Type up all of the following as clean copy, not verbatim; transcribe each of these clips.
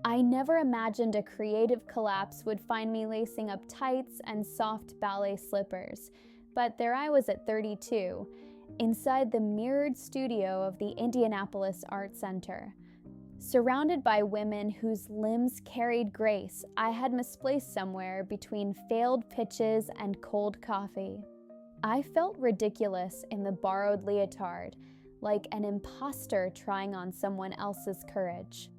I never imagined a creative collapse would find me lacing up tights and soft ballet slippers, but there I was at 32, inside the mirrored studio of the Indianapolis Art Center. Surrounded by women whose limbs carried grace I had misplaced somewhere between failed pitches and cold coffee. I felt ridiculous in the borrowed leotard, like an imposter trying on someone else's courage.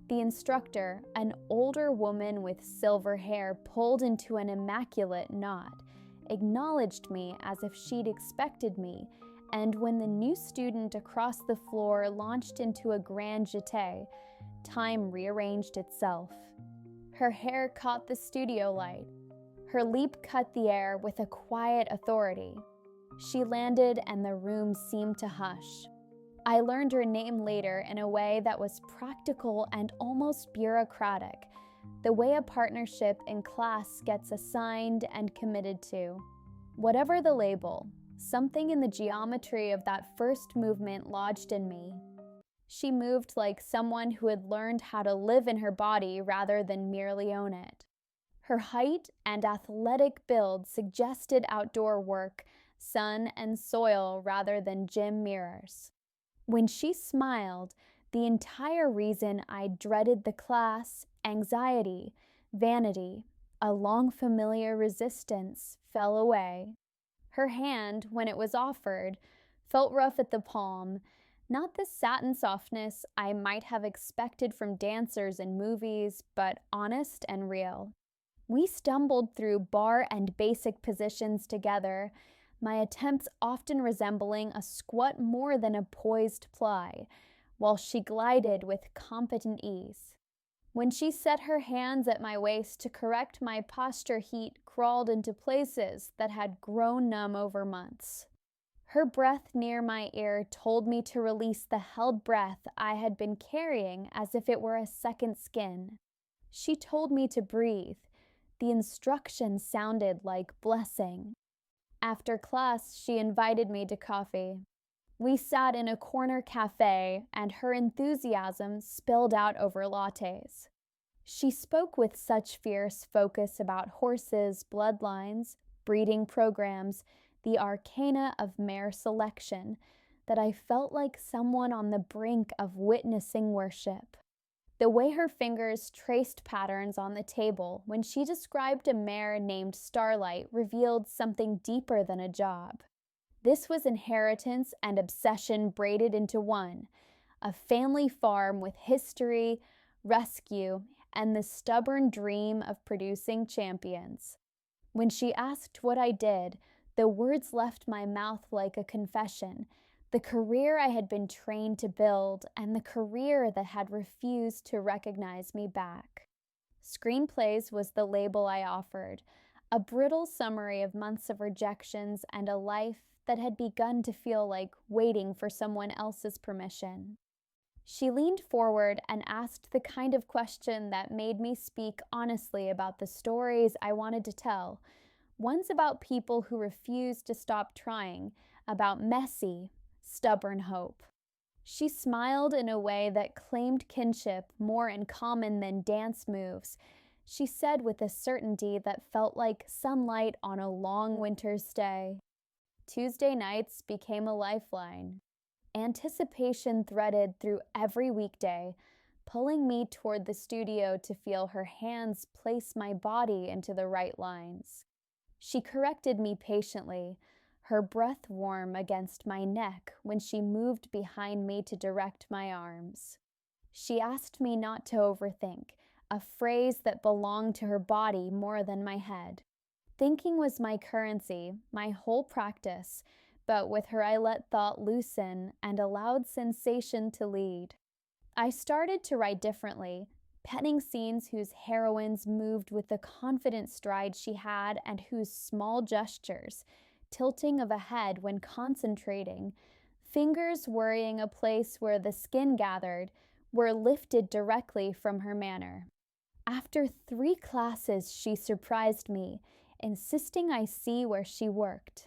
The instructor, an older woman with silver hair pulled into an immaculate knot, acknowledged me as if she'd expected me, and when the new student across the floor launched into a grand jeté, time rearranged itself. Her hair caught the studio light. Her leap cut the air with a quiet authority. She landed and the room seemed to hush. I learned her name later in a way that was practical and almost bureaucratic, the way a partnership in class gets assigned and committed to. Whatever the label, something in the geometry of that first movement lodged in me. She moved like someone who had learned how to live in her body rather than merely own it. Her height and athletic build suggested outdoor work, sun and soil rather than gym mirrors. When she smiled, the entire reason I dreaded the class, anxiety, vanity, a long familiar resistance, fell away. Her hand, when it was offered, felt rough at the palm, not the satin softness I might have expected from dancers in movies, but honest and real. We stumbled through bar and basic positions together, my attempts often resembling a squat more than a poised ply, while she glided with competent ease. When she set her hands at my waist to correct my posture, heat crawled into places that had grown numb over months. Her breath near my ear told me to release the held breath I had been carrying as if it were a second skin. She told me to breathe. The instructions sounded like blessing. After class, she invited me to coffee. We sat in a corner cafe, and her enthusiasm spilled out over lattes. She spoke with such fierce focus about horses, bloodlines, breeding programs, the arcana of mare selection, that I felt like someone on the brink of witnessing worship. The way her fingers traced patterns on the table when she described a mare named Starlight revealed something deeper than a job. This was inheritance and obsession braided into one, a family farm with history, rescue, and the stubborn dream of producing champions. When she asked what I did, the words left my mouth like a confession, the career I had been trained to build and the career that had refused to recognize me back. Screenplays was the label I offered, a brittle summary of months of rejections and a life that had begun to feel like waiting for someone else's permission. She leaned forward and asked the kind of question that made me speak honestly about the stories I wanted to tell, ones about people who refused to stop trying, about messy, stubborn hope. She smiled in a way that claimed kinship more in common than dance moves. She said with a certainty that felt like sunlight on a long winter's day. Tuesday nights became a lifeline. Anticipation threaded through every weekday, pulling me toward the studio to feel her hands place my body into the right lines. She corrected me patiently, her breath warm against my neck when she moved behind me to direct my arms. She asked me not to overthink, a phrase that belonged to her body more than my head. Thinking was my currency, my whole practice, but with her I let thought loosen and allowed sensation to lead. I started to write differently, penning scenes whose heroines moved with the confident stride she had and whose small gestures, tilting of a head when concentrating, fingers worrying a place where the skin gathered, were lifted directly from her manner. After 3 classes, she surprised me, insisting I see where she worked.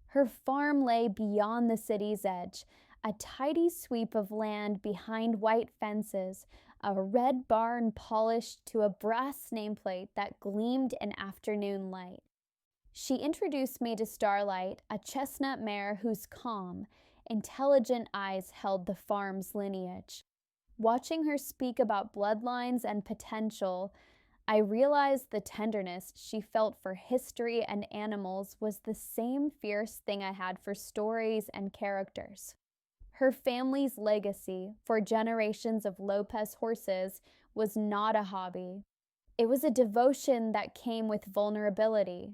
Her farm lay beyond the city's edge, a tidy sweep of land behind white fences, a red barn polished to a brass nameplate that gleamed in afternoon light. She introduced me to Starlight, a chestnut mare whose calm, intelligent eyes held the farm's lineage. Watching her speak about bloodlines and potential, I realized the tenderness she felt for history and animals was the same fierce thing I had for stories and characters. Her family's legacy for generations of Lopez horses was not a hobby. It was a devotion that came with vulnerability.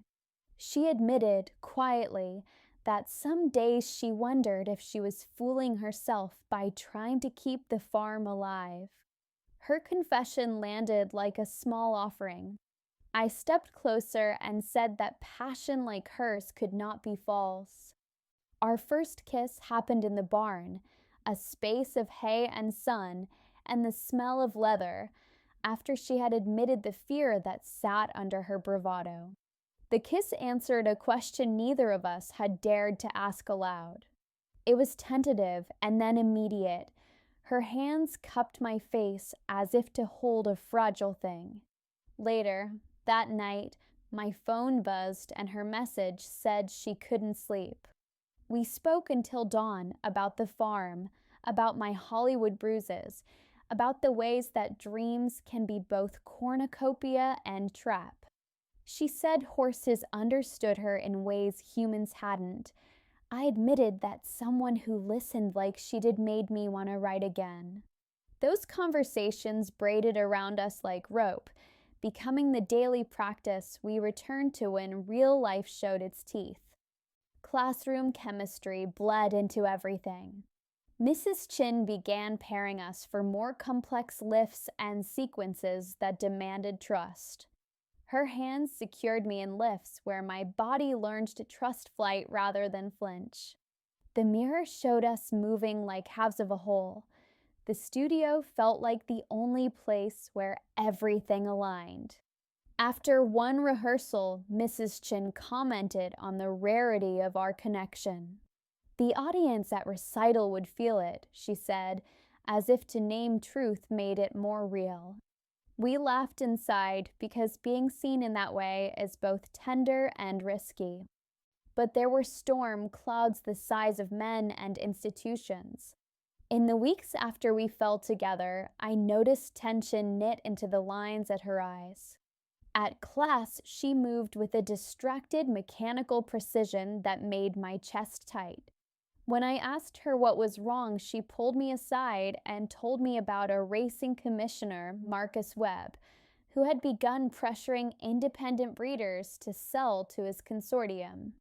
She admitted, quietly, that some days she wondered if she was fooling herself by trying to keep the farm alive. Her confession landed like a small offering. I stepped closer and said that passion like hers could not be false. Our first kiss happened in the barn, a space of hay and sun and the smell of leather, after she had admitted the fear that sat under her bravado. The kiss answered a question neither of us had dared to ask aloud. It was tentative and then immediate. Her hands cupped my face as if to hold a fragile thing. Later, that night, my phone buzzed and her message said she couldn't sleep. We spoke until dawn about the farm, about my Hollywood bruises, about the ways that dreams can be both cornucopia and trap. She said horses understood her in ways humans hadn't. I admitted that someone who listened like she did made me want to write again. Those conversations braided around us like rope, becoming the daily practice we returned to when real life showed its teeth. Classroom chemistry bled into everything. Mrs. Chin began pairing us for more complex lifts and sequences that demanded trust. Her hands secured me in lifts where my body learned to trust flight rather than flinch. The mirror showed us moving like halves of a whole. The studio felt like the only place where everything aligned. After one rehearsal, Mrs. Chin commented on the rarity of our connection. The audience at Recital would feel it, she said, as if to name truth made it more real. We laughed inside because being seen in that way is both tender and risky. But there were storm clouds the size of men and institutions. In the weeks after we fell together, I noticed tension knit into the lines at her eyes. At class, she moved with a distracted mechanical precision that made my chest tight. When I asked her what was wrong, she pulled me aside and told me about a racing commissioner, Marcus Webb, who had begun pressuring independent breeders to sell to his consortium.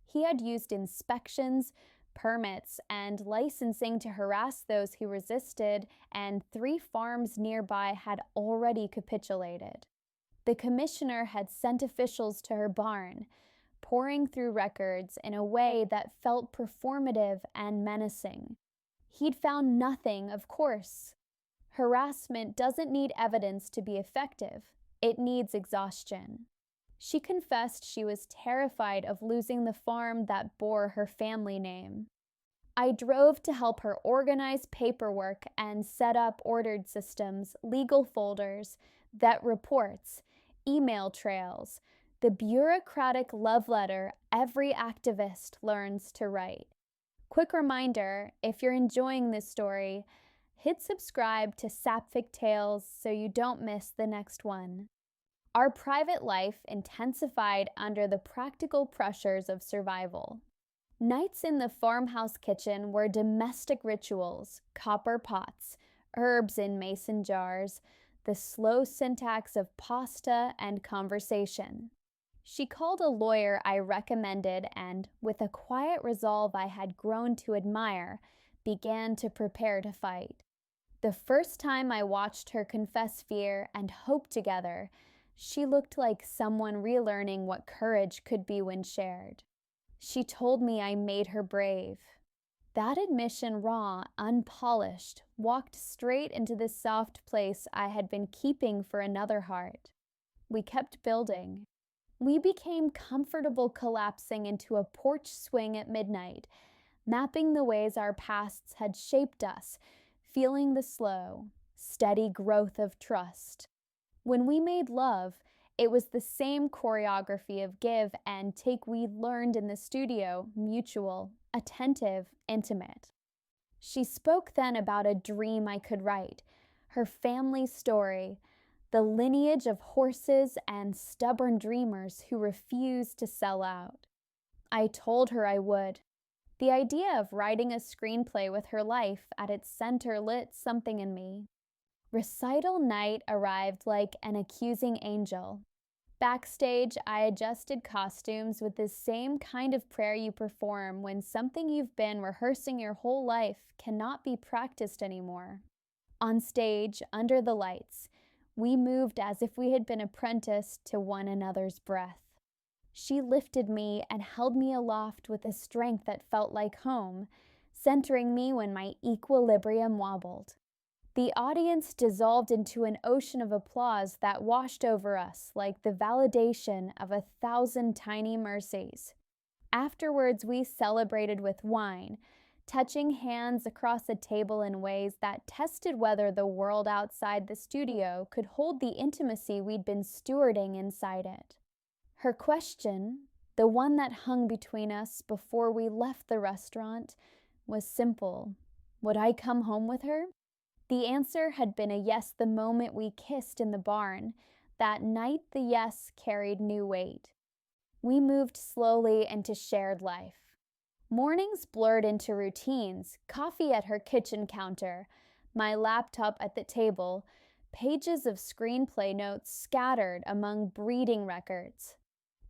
He had used inspections, permits, and licensing to harass those who resisted, and 3 farms nearby had already capitulated. The commissioner had sent officials to her barn, pouring through records in a way that felt performative and menacing. He'd found nothing, of course. Harassment doesn't need evidence to be effective. It needs exhaustion. She confessed she was terrified of losing the farm that bore her family name. I drove to help her organize paperwork and set up ordered systems, legal folders, vet reports, email trails, the bureaucratic love letter every activist learns to write. Quick reminder, if you're enjoying this story, hit subscribe to Sapphic Tales so you don't miss the next one. Our private life intensified under the practical pressures of survival. Nights in the farmhouse kitchen were domestic rituals, copper pots, herbs in mason jars, the slow syntax of pasta and conversation. She called a lawyer I recommended and, with a quiet resolve I had grown to admire, began to prepare to fight. The first time I watched her confess fear and hope together, she looked like someone relearning what courage could be when shared. She told me I made her brave. That admission, raw, unpolished, walked straight into the soft place I had been keeping for another heart. We kept building. We became comfortable collapsing into a porch swing at midnight, mapping the ways our pasts had shaped us, feeling the slow, steady growth of trust. When we made love, it was the same choreography of give and take we learned in the studio, mutual, attentive, intimate. She spoke then about a dream I could write, her family story, the lineage of horses and stubborn dreamers who refused to sell out. I told her I would. The idea of writing a screenplay with her life at its center lit something in me. Recital night arrived like an accusing angel. Backstage, I adjusted costumes with the same kind of prayer you perform when something you've been rehearsing your whole life cannot be practiced anymore. On stage, under the lights, we moved as if we had been apprenticed to one another's breath. She lifted me and held me aloft with a strength that felt like home, centering me when my equilibrium wobbled. The audience dissolved into an ocean of applause that washed over us like the validation of 1,000 tiny mercies. Afterwards, we celebrated with wine, touching hands across a table in ways that tested whether the world outside the studio could hold the intimacy we'd been stewarding inside it. Her question, the one that hung between us before we left the restaurant, was simple. Would I come home with her? The answer had been a yes the moment we kissed in the barn. That night, the yes carried new weight. We moved slowly into shared life. Mornings blurred into routines, coffee at her kitchen counter, my laptop at the table, pages of screenplay notes scattered among breeding records.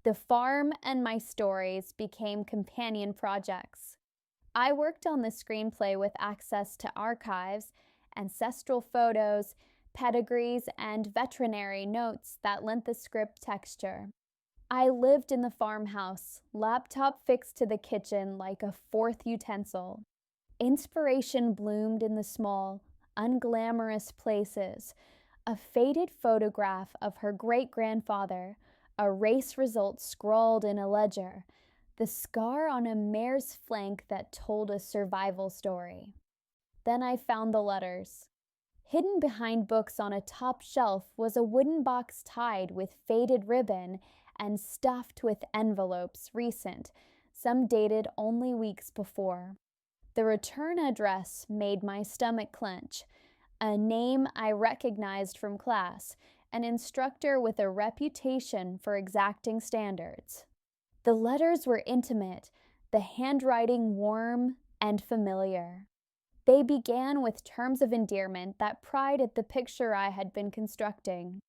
The farm and my stories became companion projects. I worked on the screenplay with access to archives, ancestral photos, pedigrees, and veterinary notes that lent the script texture. I lived in the farmhouse, laptop fixed to the kitchen like a fourth utensil. Inspiration bloomed in the small, unglamorous places. A faded photograph of her great-grandfather, a race result scrawled in a ledger, the scar on a mare's flank that told a survival story. Then I found the letters. Hidden behind books on a top shelf was a wooden box tied with faded ribbon and stuffed with envelopes recent, some dated only weeks before. The return address made my stomach clench. A name I recognized from class, an instructor with a reputation for exacting standards. The letters were intimate, the handwriting warm and familiar. They began with terms of endearment that pried at the picture I had been constructing.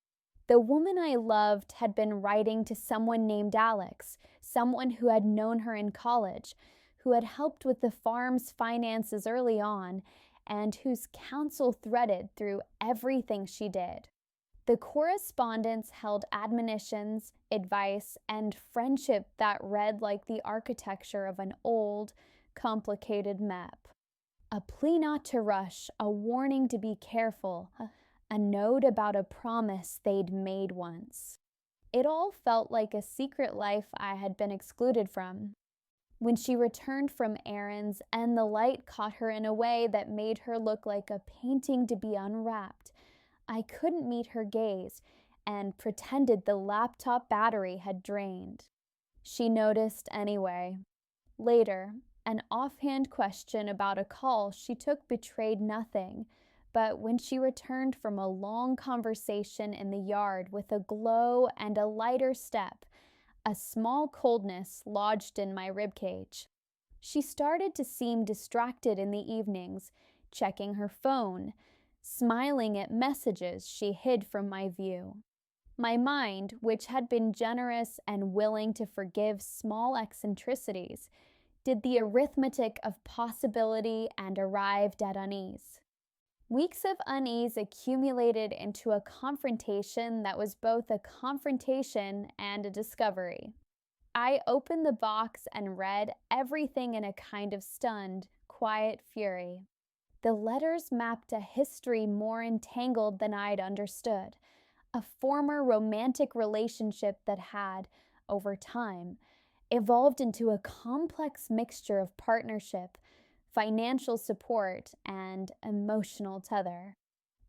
The woman I loved had been writing to someone named Alex, someone who had known her in college, who had helped with the farm's finances early on, and whose counsel threaded through everything she did. The correspondence held admonitions, advice, and friendship that read like the architecture of an old, complicated map. A plea not to rush, a warning to be careful, a note about a promise they'd made once. It all felt like a secret life I had been excluded from. When she returned from errands and the light caught her in a way that made her look like a painting to be unwrapped, I couldn't meet her gaze and pretended the laptop battery had drained. She noticed anyway. Later, an offhand question about a call she took betrayed nothing, but when she returned from a long conversation in the yard with a glow and a lighter step, a small coldness lodged in my ribcage. She started to seem distracted in the evenings, checking her phone, smiling at messages she hid from my view. My mind, which had been generous and willing to forgive small eccentricities, did the arithmetic of possibility and arrived at unease. Weeks of unease accumulated into a confrontation that was both a confrontation and a discovery. I opened the box and read everything in a kind of stunned, quiet fury. The letters mapped a history more entangled than I'd understood, a former romantic relationship that had, over time, evolved into a complex mixture of partnership, financial support, and emotional tether.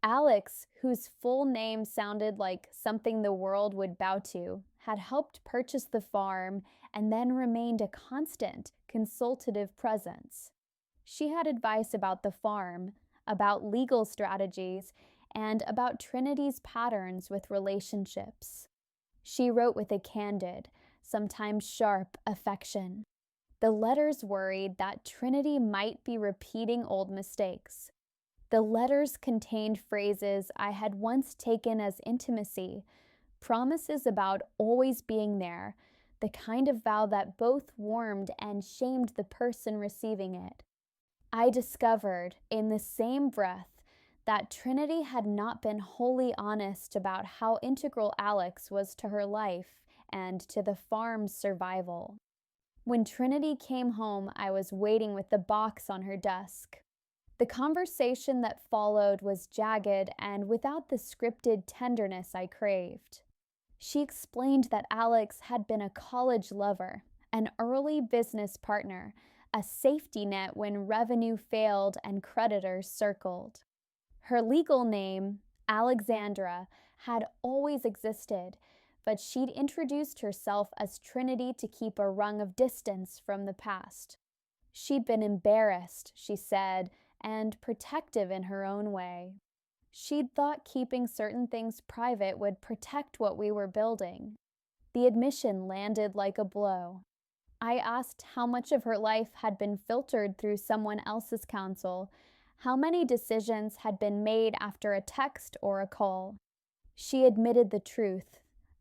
Alex, whose full name sounded like something the world would bow to, had helped purchase the farm and then remained a constant, consultative presence. She had advice about the farm, about legal strategies, and about Trinity's patterns with relationships. She wrote with a candid, sometimes sharp affection. The letters worried that Trinity might be repeating old mistakes. The letters contained phrases I had once taken as intimacy, promises about always being there, the kind of vow that both warmed and shamed the person receiving it. I discovered, in the same breath, that Trinity had not been wholly honest about how integral Alex was to her life and to the farm's survival. When Trinity came home, I was waiting with the box on her desk. The conversation that followed was jagged and without the scripted tenderness I craved. She explained that Alex had been a college lover, an early business partner, a safety net when revenue failed and creditors circled. Her legal name, Alexandra, had always existed, but she'd introduced herself as Trinity to keep a rung of distance from the past. She'd been embarrassed, she said, and protective in her own way. She'd thought keeping certain things private would protect what we were building. The admission landed like a blow. I asked how much of her life had been filtered through someone else's counsel, how many decisions had been made after a text or a call. She admitted the truth.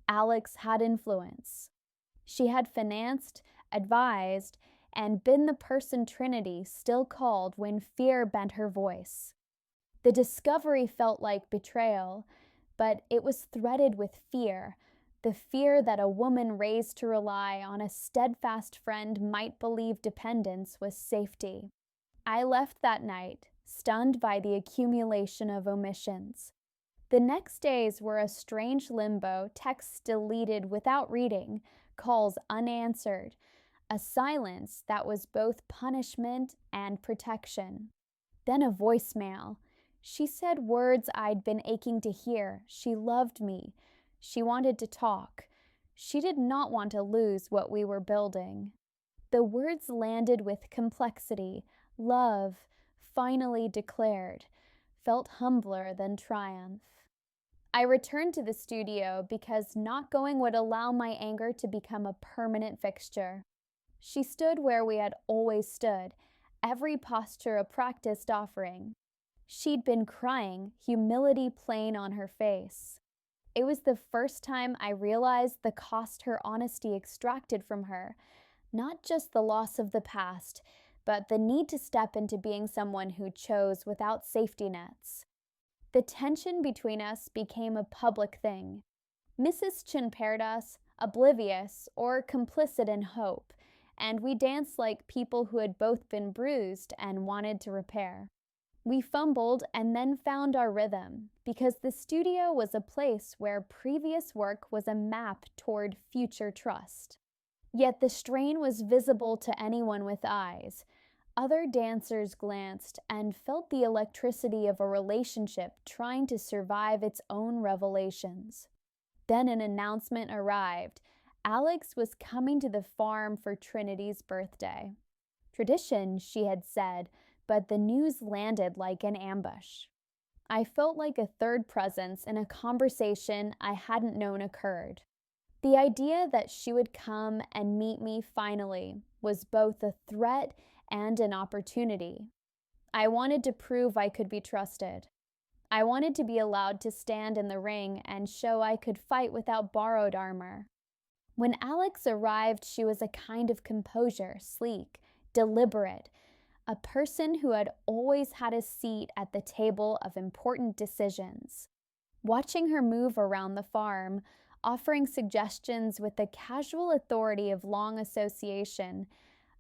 Alex had influence. She had financed, advised, and been the person Trinity still called when fear bent her voice. The discovery felt like betrayal, but it was threaded with fear, the fear that a woman raised to rely on a steadfast friend might believe dependence was safety. I left that night, stunned by the accumulation of omissions. The next days were a strange limbo, texts deleted without reading, calls unanswered, a silence that was both punishment and protection. Then a voicemail. She said words I'd been aching to hear. She loved me. She wanted to talk. She did not want to lose what we were building. The words landed with complexity. Love, finally declared, felt humbler than triumph. I returned to the studio because not going would allow my anger to become a permanent fixture. She stood where we had always stood, every posture a practiced offering. She'd been crying, humility plain on her face. It was the first time I realized the cost her honesty extracted from her, not just the loss of the past, but the need to step into being someone who chose without safety nets. The tension between us became a public thing. Mrs. Chin paired us, oblivious or complicit in hope, and we danced like people who had both been bruised and wanted to repair. We fumbled and then found our rhythm, because the studio was a place where previous work was a map toward future trust. Yet the strain was visible to anyone with eyes. Other dancers glanced and felt the electricity of a relationship trying to survive its own revelations. Then an announcement arrived. Alex was coming to the farm for Trinity's birthday. Tradition, she had said, but the news landed like an ambush. I felt like a third presence in a conversation I hadn't known occurred. The idea that she would come and meet me finally was both a threat and an opportunity. I wanted to prove I could be trusted. I wanted to be allowed to stand in the ring and show I could fight without borrowed armor. When Alex arrived, she was a kind of composure, sleek, deliberate, a person who had always had a seat at the table of important decisions. Watching her move around the farm, offering suggestions with the casual authority of long association,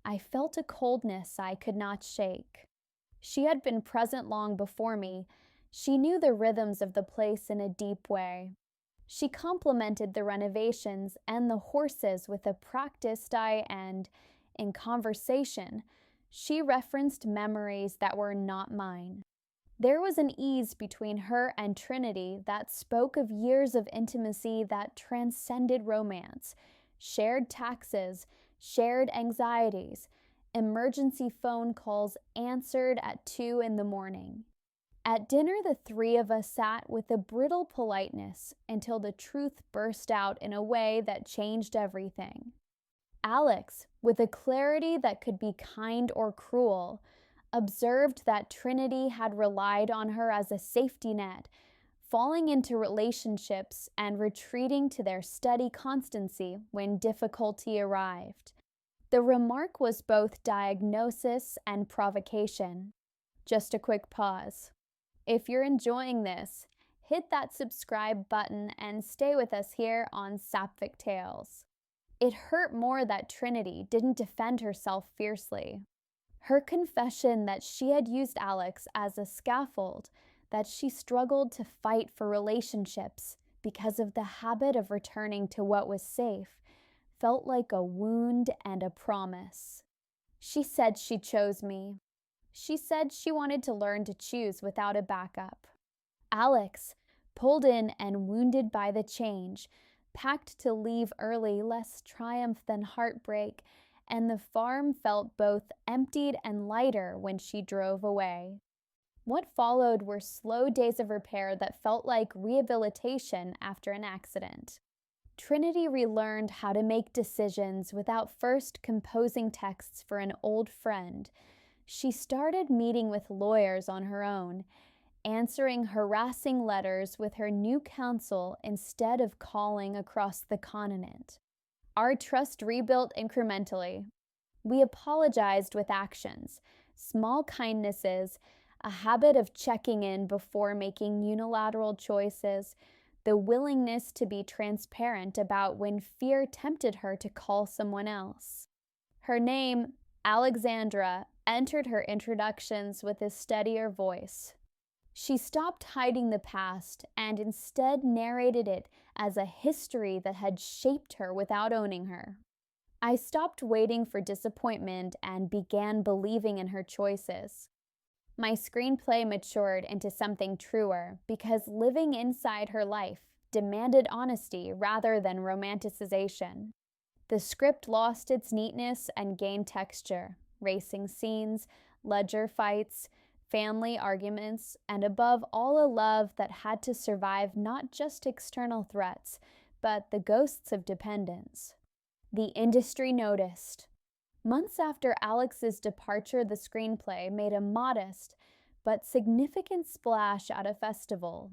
I felt a coldness I could not shake. She had been present long before me. She knew the rhythms of the place in a deep way. She complimented the renovations and the horses with a practiced eye, and, in conversation, she referenced memories that were not mine. There was an ease between her and Trinity that spoke of years of intimacy that transcended romance, shared taxes, shared anxieties, emergency phone calls answered at 2 in the morning. At dinner, the three of us sat with a brittle politeness until the truth burst out in a way that changed everything. Alex, with a clarity that could be kind or cruel, observed that Trinity had relied on her as a safety net, falling into relationships and retreating to their steady constancy when difficulty arrived. The remark was both diagnosis and provocation. Just a quick pause. If you're enjoying this, hit that subscribe button and stay with us here on Sapphic Tales. It hurt more that Trinity didn't defend herself fiercely. Her confession that she had used Alex as a scaffold, that she struggled to fight for relationships because of the habit of returning to what was safe, felt like a wound and a promise. She said she chose me. She said she wanted to learn to choose without a backup. Alex, pulled in and wounded by the change, packed to leave early, less triumph than heartbreak, and the farm felt both emptied and lighter when she drove away. What followed were slow days of repair that felt like rehabilitation after an accident. Trinity relearned how to make decisions without first composing texts for an old friend. She started meeting with lawyers on her own, answering harassing letters with her new counsel instead of calling across the continent. Our trust rebuilt incrementally. We apologized with actions, small kindnesses, a habit of checking in before making unilateral choices, the willingness to be transparent about when fear tempted her to call someone else. Her name, Alexandra, entered her introductions with a steadier voice. She stopped hiding the past and instead narrated it as a history that had shaped her without owning her. I stopped waiting for disappointment and began believing in her choices. My screenplay matured into something truer because living inside her life demanded honesty rather than romanticization. The script lost its neatness and gained texture, racing scenes, ledger fights, family arguments, and above all a love that had to survive not just external threats, but the ghosts of dependence. The industry noticed. Months after Alex's departure, the screenplay made a modest but significant splash at a festival.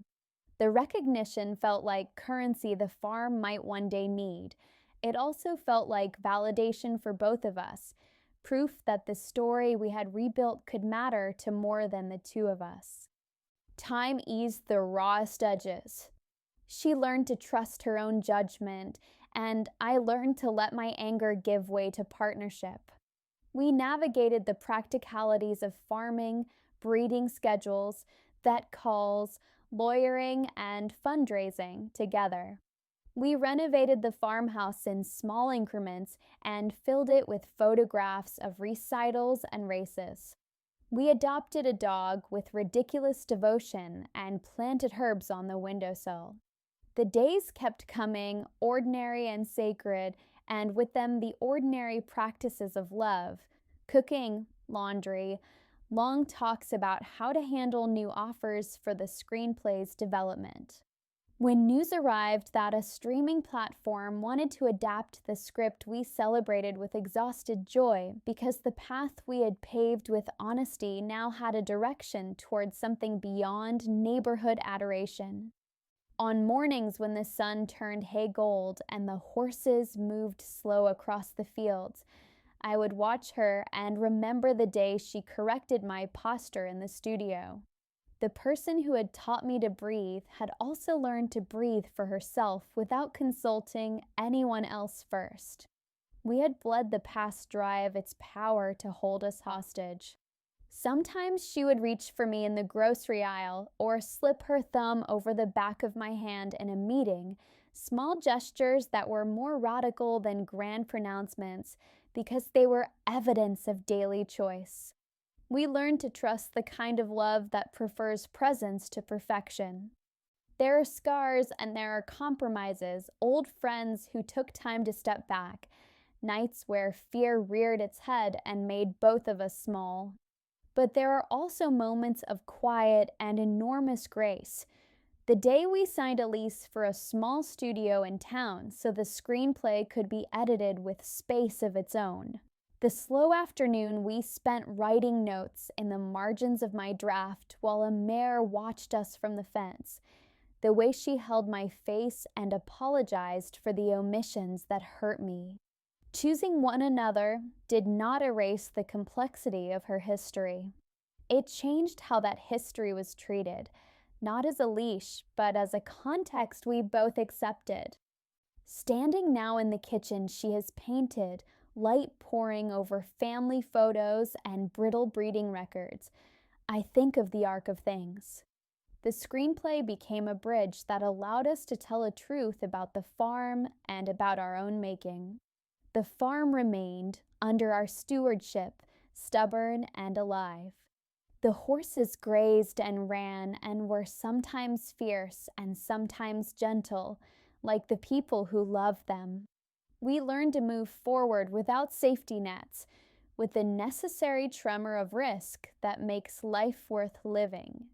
The recognition felt like currency the farm might one day need. It also felt like validation for both of us, proof that the story we had rebuilt could matter to more than the two of us. Time eased the rawest edges. She learned to trust her own judgment, and I learned to let my anger give way to partnership. We navigated the practicalities of farming, breeding schedules, vet calls, lawyering, and fundraising together. We renovated the farmhouse in small increments and filled it with photographs of recitals and races. We adopted a dog with ridiculous devotion and planted herbs on the windowsill. The days kept coming, ordinary and sacred, and with them the ordinary practices of love, cooking, laundry, long talks about how to handle new offers for the screenplay's development. When news arrived that a streaming platform wanted to adapt the script, we celebrated with exhausted joy because the path we had paved with honesty now had a direction towards something beyond neighborhood adoration. On mornings when the sun turned hay gold and the horses moved slow across the fields, I would watch her and remember the day she corrected my posture in the studio. The person who had taught me to breathe had also learned to breathe for herself without consulting anyone else first. We had bled the past dry of its power to hold us hostage. Sometimes she would reach for me in the grocery aisle or slip her thumb over the back of my hand in a meeting, small gestures that were more radical than grand pronouncements because they were evidence of daily choice. We learn to trust the kind of love that prefers presence to perfection. There are scars and there are compromises, old friends who took time to step back, nights where fear reared its head and made both of us small. But there are also moments of quiet and enormous grace. The day we signed a lease for a small studio in town so the screenplay could be edited with space of its own. The slow afternoon we spent writing notes in the margins of my draft while a mare watched us from the fence. The way she held my face and apologized for the omissions that hurt me. Choosing one another did not erase the complexity of her history. It changed how that history was treated, not as a leash, but as a context we both accepted. Standing now in the kitchen, she has painted, light pouring over family photos and brittle breeding records. I think of the arc of things. The screenplay became a bridge that allowed us to tell a truth about the farm and about our own making. The farm remained, under our stewardship, stubborn and alive. The horses grazed and ran and were sometimes fierce and sometimes gentle, like the people who loved them. We learned to move forward without safety nets, with the necessary tremor of risk that makes life worth living.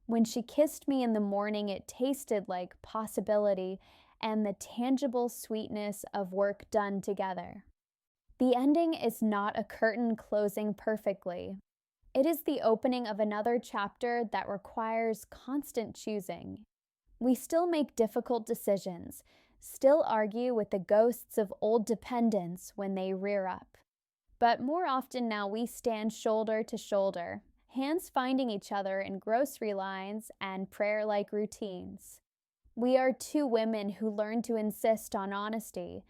When she kissed me in the morning, it tasted like possibility and the tangible sweetness of work done together. The ending is not a curtain closing perfectly. It is the opening of another chapter that requires constant choosing. We still make difficult decisions, still argue with the ghosts of old dependence when they rear up. But more often now we stand shoulder to shoulder, hands finding each other in grocery lines and prayer-like routines. We are two women who learned to insist on honesty,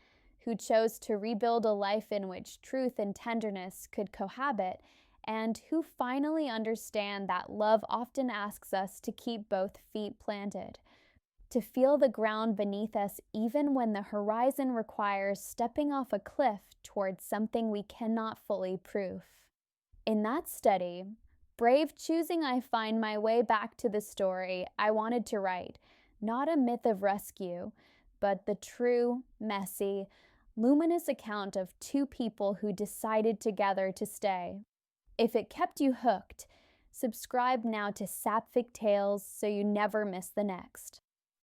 who chose to rebuild a life in which truth and tenderness could cohabit, and who finally understand that love often asks us to keep both feet planted, to feel the ground beneath us even when the horizon requires stepping off a cliff towards something we cannot fully proof. In that study, brave choosing, I find my way back to the story I wanted to write, not a myth of rescue, but the true, messy, luminous account of two people who decided together to stay. If it kept you hooked, subscribe now to Sapphic Tales so you never miss the next.